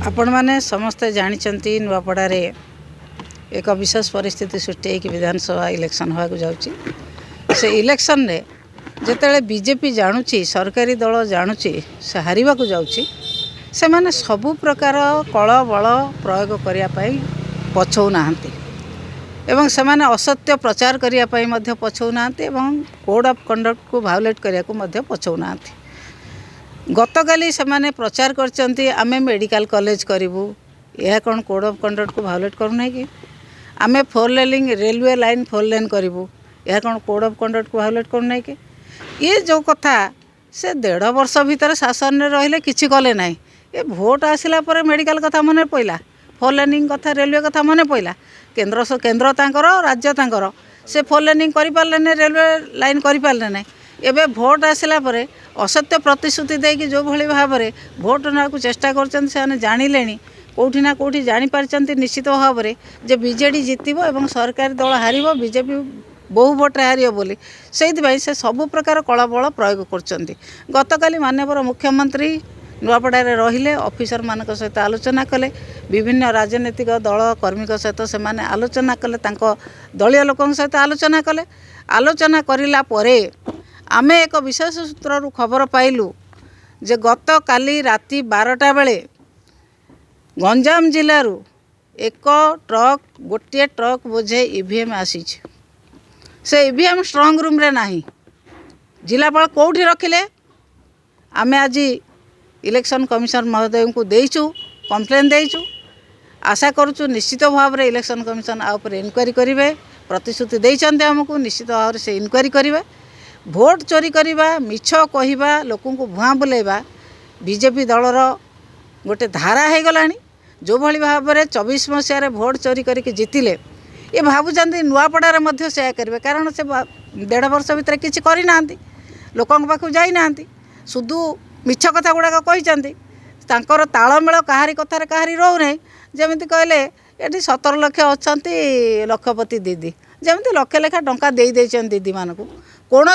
आपण मैंने समस्ते जानते नुआपड़ा एक विशेष परिस्थिति सृष्टि होगी विधानसभा इलेक्शन होगा जाऊँगी से इलेक्शन रे जिते बीजेपी जानूची सरकारी दल जानूची से हारिबा को जाऊँगी से माने सबु प्रकार कल बल प्रयोग करने पछौना एवं से माने असत्य प्रचार करने पछौना कोड ऑफ कंडक्ट को भायोलेट करने को पछौना। गतकाली से माने प्रचार करचंती आमे मेडिकल कॉलेज करिवु यह कौन कोड ऑफ कंडक्ट को भायोलेट करूना कि आमे 4 लेनिंग रेलवे लाइन 4 लेन करिवु यह कौन कोड ऑफ कंडक्ट को भायोलेट करूना कि ये जो कथा से 1.5 वर्ष भीतर शासन में रहिले किछि कले नाही ये भोट आसिला पर मेडिकल कथा मने पइला 4 लेनिंग कथा रेलवे कथा मने पइला केंद्र तांकर राज्य तांकर से 4 लेनिंग करि पारले ने रेलवे लाइन करि पारले नाही एबे भोट आसिला परे असत्य प्रतिश्रुति देकी जो भली भाव में भोट ना को चेष्टा करछन से जानिलेनी कोठी ना कोठी जानि पारछंती निश्चित भाव में जे बीजेडी जितिबो एवं सरकारी दल हारिबो बीजेपी बहु भोट हारियो बोली से सबु प्रकार कलबल प्रयोग करछंती। गतकाली माननीय मुख्यमंत्री नुआपड़ा रहिले ऑफिसर मानक सहित आलोचना कले विभिन्न राजनीतिक दल कर्मी सहित से माने आलोचना कले तांको दलीय लोकों सहित आलोचना कले आलोचना करिला परे आमे एक विशेष सूत्रु खबर पाइलु जे गत काली राति 12टा बेले गंजाम जिलूर एक ट्रक गोटे ट्रक बोझे ईवीएम आसी से ईवीएम स्ट्रंग रूम रे नाही जिलापाल कोठी रखिले आमे आज इलेक्शन कमिशन महोदय को देइचु कंप्लेन देइचु आशा करूँ निश्चित भाव में इलेक्शन कमिशन आउपर इनक्वारी करेंगे प्रतिश्रुति देइचंते हमको निश्चित भाव से इनक्वारी करेंगे भोट चोरी करवा मिछ कहवा लोक भुआ बुलेवा बीजेपी दलर गोटे धारा हो गला जो भली भाव में 24 मसीह भोट चोरी करके जीतिले ये भावुँ नुआपड़ा से करेंगे कारण से 1.5 वर्ष भितर किसी करना लोकों पाखु जाना सुधु मिछ कथा गुड़ाक कहते तालमेल कहारी कथार कहारी रोना जमी कहले ये 17 लाख अच्छा लखपति दीदी जमी लक्ष लेखा टंका दे दीदी मानक कौन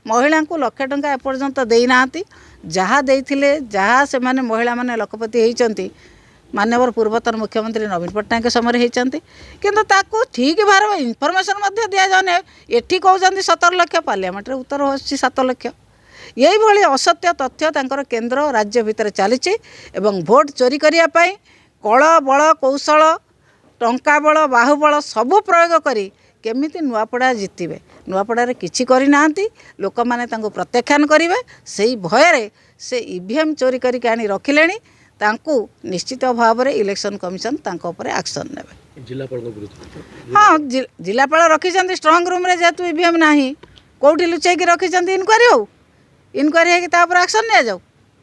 महिला को लक्ष टंका एपर्यंत देना जहाँ देते जहाँ से माने महिला माने लखपति होती माननीय पूर्वतन मुख्यमंत्री नवीन पट्टनायक समय होती किंतु ताकू ठीक भाव इनफर्मेशन दि जाने ये कहते 17 लाख पार्लियामेंट उत्तर हो 7 लाख यही भली असत्य तथ्य तांकर केंद्र राज्य भितर चली भोट चोरी करने कल बल कौशल टंका बल बाहुबल सबू प्रयोग करी केमिति नुआपड़ा जितबे नुआपड़ा किछि करना लोक मैंने प्रत्याख्यान करेंगे से भय से ईवीएम चोरी करके आनी रखिले निश्चित भाव में इलेक्शन कमिशन एक्शन ने हाँ जिलापाल रखी स्ट्रंग रूम जेहेतु ईवीएम ना कौटी लुचैकी रखी इनक्वारी हो इनक्वारी होकर एक्शन नि जाऊ।